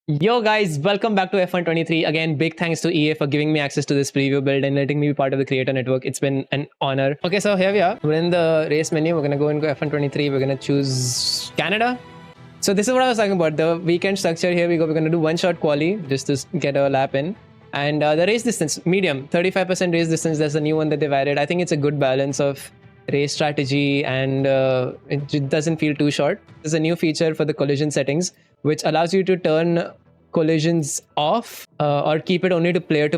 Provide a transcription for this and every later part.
Yo guys, welcome back to F123. Again, big thanks to EA for giving me access to this preview build and letting me be part of the creator network. It's been an honor. Okay, so here we are. We're in the race menu. We're gonna go into F123. We're gonna choose Canada. So this is what I was talking about. The weekend structure. Here we go. We're gonna do one-shot quali just to get a lap in. And the race distance, medium, 35% race distance. That's a new one that they've added. I think it's a good balance of race strategy and it doesn't feel too short. There's a new feature for the collision settings which allows you to turn collisions off or keep it only to player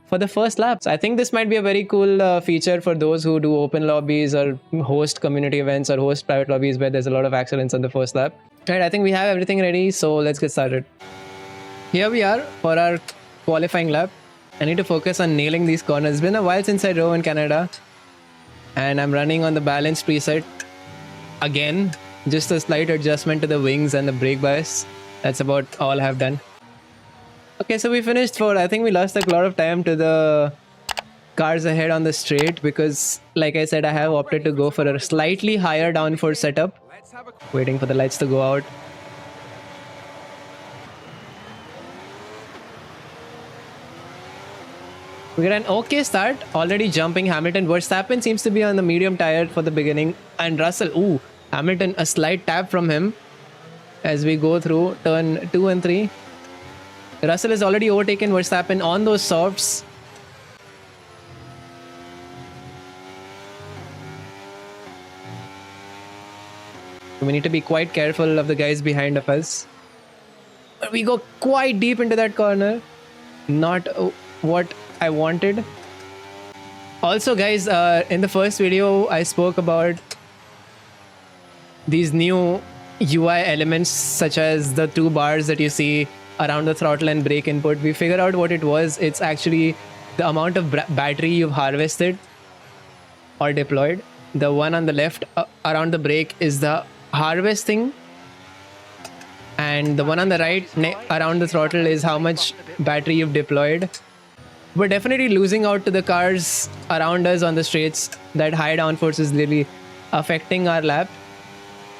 for the first lap. So I think this might be a very cool feature for those who do open lobbies or host community events or host private lobbies where there's a lot of accidents on the first lap. Right, I think we have everything ready, so let's get started. Here we are for our qualifying lap. I need to focus on nailing these corners. It's been a while since I drove in Canada and I'm running on the balance preset again. Just a slight adjustment to the wings and the brake bias. That's about all I have done. Okay, so we finished fourth. I think we lost a lot of time to the cars ahead on the straight because, like I said, I have opted to go for a slightly higher downforce setup. Waiting for the lights to go out. We get an okay start, already jumping Hamilton. Verstappen seems to be on the medium tire for the beginning. And Russell, ooh, Hamilton, a slight tap from him as we go through turn 2 and 3. Russell has already overtaken Verstappen on those softs. We need to be quite careful of the guys behind of us. But we go quite deep into that corner. Not what I wanted. Also, guys, in the first video, I spoke about these new UI elements such as the 2 bars that you see around the throttle and brake input. We figured out what it was. It's actually the amount of battery you've harvested or deployed. The one on the left around the brake is the harvesting, and the one on the right around the throttle is how much battery you've deployed. We're definitely losing out to the cars around us on the straights. That high downforce is really affecting our lap.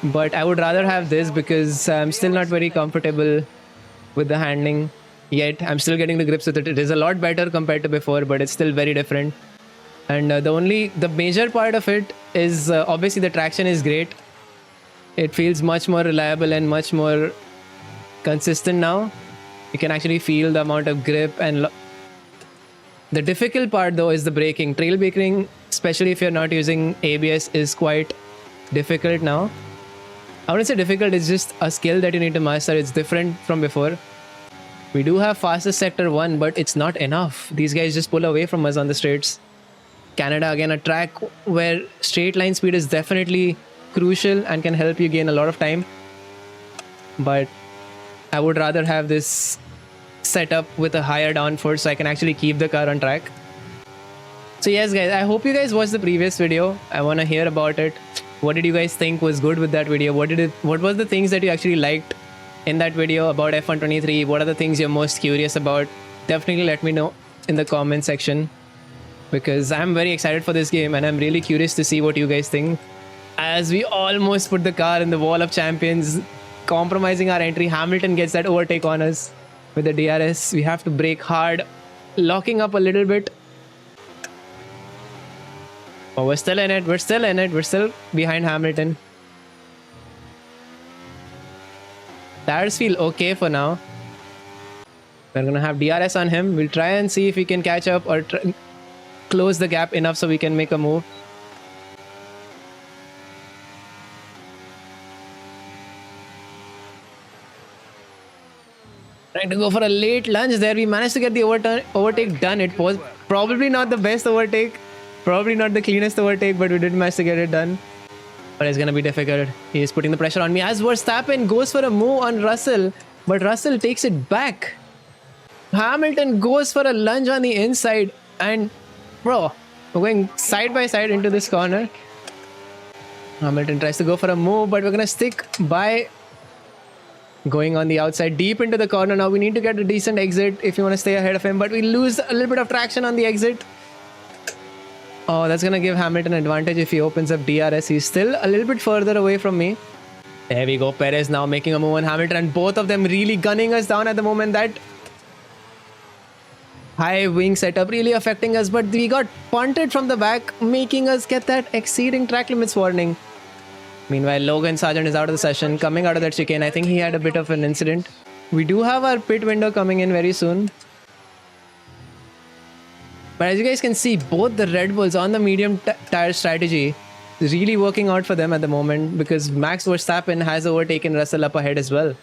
But I would rather have this because I'm still not very comfortable with the handling yet. I'm still getting the grips with it. It is a lot better compared to before, but it's still very different. And the major part of it is obviously the traction is great. It feels much more reliable and much more consistent now. You can actually feel the amount of grip and the difficult part though is the braking. Trail braking, especially if you're not using ABS, is quite difficult now. I wouldn't say difficult, it's just a skill that you need to master. It's different from before. We do have fastest sector 1, but it's not enough. These guys just pull away from us on the straights. Canada, again, a track where straight line speed is definitely crucial and can help you gain a lot of time. But I would rather have this setup with a higher downforce so I can actually keep the car on track. So yes guys, I hope you guys watched the previous video. I want to hear about it. What did you guys think was good with that video? What was the things that you actually liked in that video about F123? What are the things you're most curious about? Definitely let me know in the comment section because I'm very excited for this game and I'm really curious to see what you guys think. As we almost put the car in the wall of champions, compromising our entry, Hamilton gets that overtake on us with the DRS. We have to brake hard, locking up a little bit. Oh, we're still in it. We're still behind Hamilton. Tires feel okay for now. We're gonna have DRS on him. We'll try and see if we can catch up or close the gap enough so we can make a move. Trying to go for a late lunge there. We managed to get the overtake done. It was probably not the best overtake. Probably not the cleanest overtake, but we did manage to get it done. But it's going to be difficult. He is putting the pressure on me as Verstappen goes for a move on Russell. But Russell takes it back. Hamilton goes for a lunge on the inside. And bro, we're going side by side into this corner. Hamilton tries to go for a move, but we're going to stick by going on the outside deep into the corner. Now we need to get a decent exit if you want to stay ahead of him. But we lose a little bit of traction on the exit. Oh, that's going to give Hamilton an advantage if he opens up DRS. He's still a little bit further away from me. There we go. Perez now making a move on Hamilton, and both of them really gunning us down at the moment. That high wing setup really affecting us, but we got punted from the back, making us get that exceeding track limits warning. Meanwhile, Logan Sargent is out of the session, coming out of that chicane. I think he had a bit of an incident. We do have our pit window coming in very soon. But as you guys can see, both the Red Bulls on the medium tire strategy is really working out for them at the moment, because Max Verstappen has overtaken Russell up ahead as well.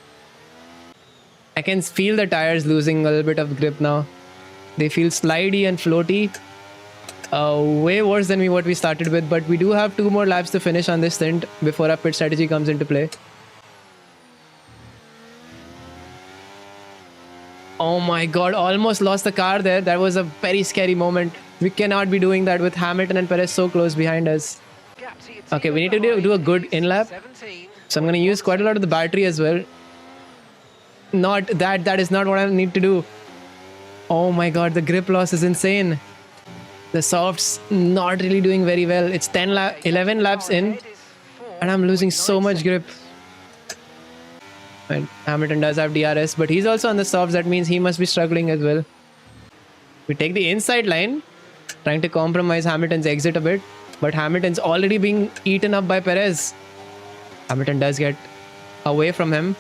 I can feel the tires losing a little bit of grip now. They feel slidey and floaty. Way worse than what we started with, but we do have 2 more laps to finish on this stint before our pit strategy comes into play. Oh my god, almost lost the car there. That was a very scary moment. We cannot be doing that with Hamilton and Perez so close behind us. Okay, we need to do a good in-lap. So I'm going to use quite a lot of the battery as well. Not that, that is not what I need to do. Oh my god, the grip loss is insane. The softs not really doing very well. It's 11 laps in, and I'm losing so much grip. And Hamilton does have DRS, but he's also on the softs. That means he must be struggling as well. We take the inside line, trying to compromise Hamilton's exit a bit, but Hamilton's already being eaten up by Perez. Hamilton does get away from him,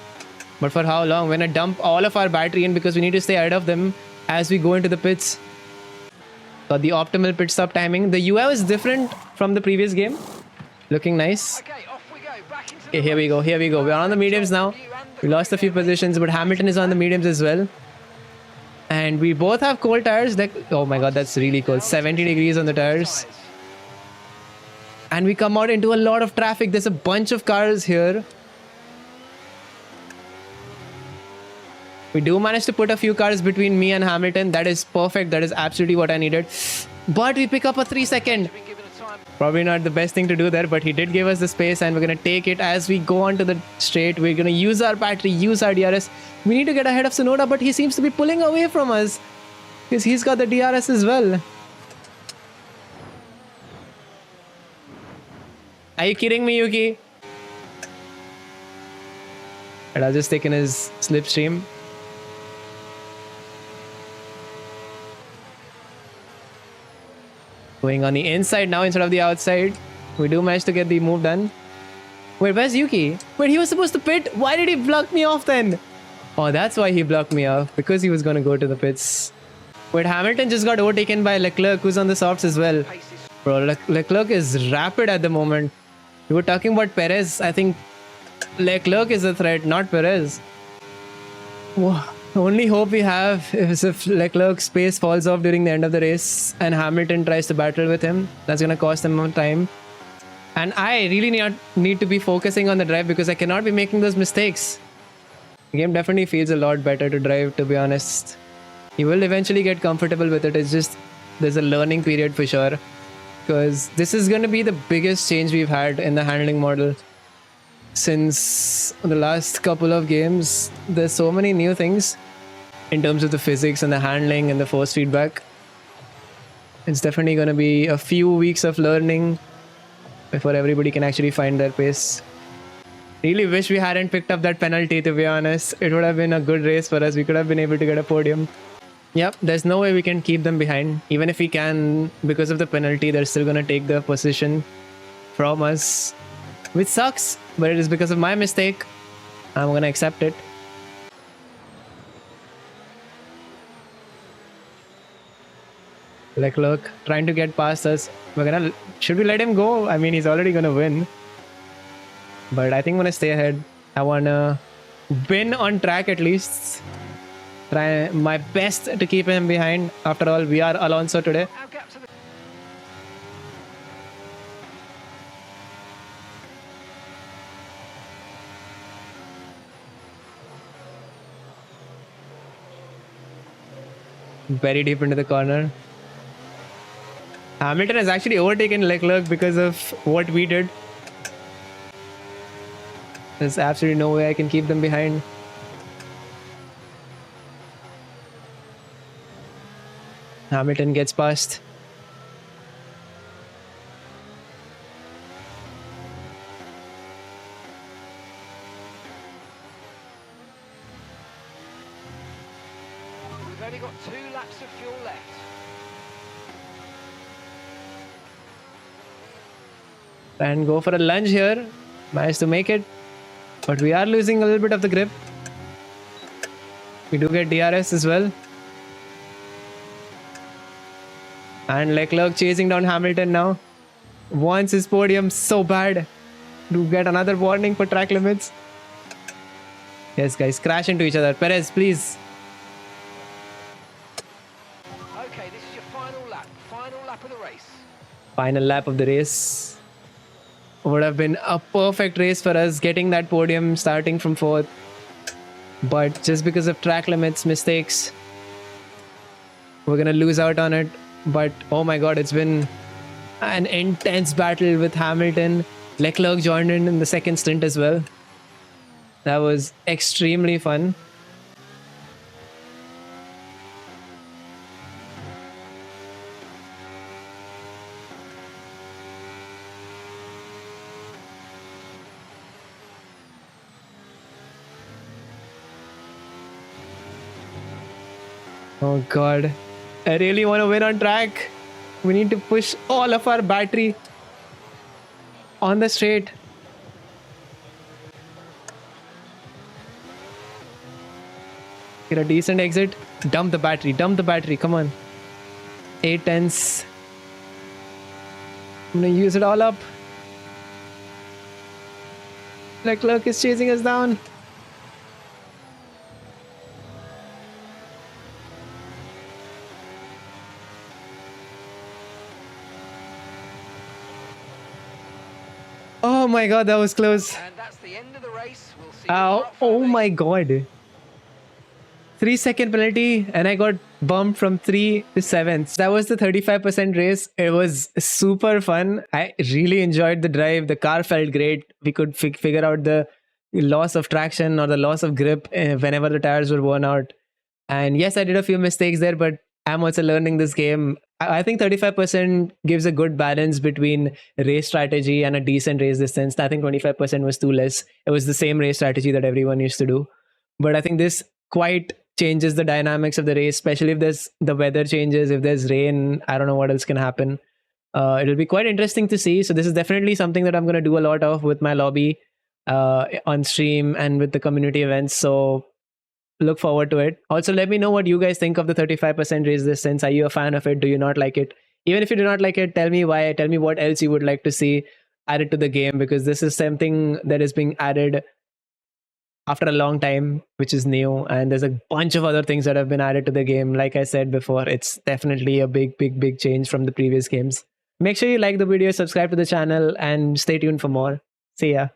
but for how long? We're gonna dump all of our battery in because we need to stay ahead of them as we go into the pits. Got the optimal pit stop timing. The UI is different from the previous game. Looking nice. Okay, here we go. Here we go. We're on the mediums now. We lost a few positions, but Hamilton is on the mediums as well. And we both have cold tires. Like, oh my god, that's really cold. 70 degrees on the tires. And we come out into a lot of traffic. There's a bunch of cars here. We do manage to put a few cars between me and Hamilton. That is perfect. That is absolutely what I needed. But we pick up a 3-second. Probably not the best thing to do there, but he did give us the space, and we're going to take it as we go onto the straight. We're going to use our battery, use our DRS. We need to get ahead of Tsunoda, but he seems to be pulling away from us because he's got the DRS as well. Are you kidding me, Yuki? And I'll just take in his slipstream. Going on the inside now instead of the outside. We do manage to get the move done. Wait, where's Yuki? Wait, he was supposed to pit. Why did he block me off then? Oh, that's why he blocked me off. Because he was going to go to the pits. Wait, Hamilton just got overtaken by Leclerc, who's on the softs as well. Bro, Leclerc is rapid at the moment. We were talking about Perez. I think Leclerc is a threat, not Perez. Whoa. The only hope we have is if Leclerc's pace falls off during the end of the race and Hamilton tries to battle with him. That's going to cost him more time. And I really need to be focusing on the drive because I cannot be making those mistakes. The game definitely feels a lot better to drive, to be honest. You will eventually get comfortable with it. It's just there's a learning period for sure. Because this is going to be the biggest change we've had in the handling model. Since the last couple of games, there's so many new things in terms of the physics and the handling and the force feedback. It's definitely going to be a few weeks of learning before everybody can actually find their pace. Really wish we hadn't picked up that penalty, to be honest. It would have been a good race for us. We could have been able to get a podium. Yep, there's no way we can keep them behind. Even if we can, because of the penalty, they're still going to take the position from us. Which sucks, but it is because of my mistake. I'm gonna accept it. Leclerc trying to get past us. Should we let him go? I mean, he's already gonna win. But I think I'm gonna stay ahead. I wanna win on track at least. Try my best to keep him behind. After all, we are Alonso today. Very deep into the corner. Hamilton has actually overtaken Leclerc because of what we did. There's absolutely no way I can keep them behind. Hamilton gets past. only got 2 laps of fuel left. And go for a lunge here. Managed to make it. But we are losing a little bit of the grip. We do get DRS as well. And Leclerc chasing down Hamilton now. Wants his podium so bad. Do get another warning for track limits. Yes, guys, crash into each other. Perez, please. Okay, this is your final lap. Final lap of the race. Final lap of the race. Would have been a perfect race for us, getting that podium, starting from 4th. But just because of track limits, mistakes, we're going to lose out on it. But oh my god, it's been an intense battle with Hamilton. Leclerc joined in the second stint as well. That was extremely fun. Oh god, I really want to win on track. We need to push all of our battery on the straight. Get a decent exit. Dump the battery, come on. 8 tenths. I'm gonna use it all up. Leclerc is chasing us down. Oh my god, that was close. And that's the end of the race. We'll see. Ow. Oh my god. 3-second penalty and I got bumped from 3 to 7. That was the 35% race. It was super fun. I really enjoyed the drive. The car felt great. We could figure out the loss of traction or the loss of grip whenever the tires were worn out. And yes, I did a few mistakes there, but I'm also learning this game. I think 35% gives a good balance between race strategy and a decent race distance. I think 25% was too less. It was the same race strategy that everyone used to do. But I think this quite changes the dynamics of the race, especially if the weather changes, if there's rain. I don't know what else can happen. It'll be quite interesting to see. So this is definitely something that I'm going to do a lot of with my lobby on stream and with the community events. So look forward to it. Also, let me know what you guys think of the 35% race distance. Are you a fan of it? Do you not like it? Even if you do not like it, tell me why. Tell me what else you would like to see added to the game, because this is something that is being added after a long time, which is new, and there's a bunch of other things that have been added to the game. Like I said before, it's definitely a big change from the previous games. Make sure you like the video, subscribe to the channel, and stay tuned for more. See ya.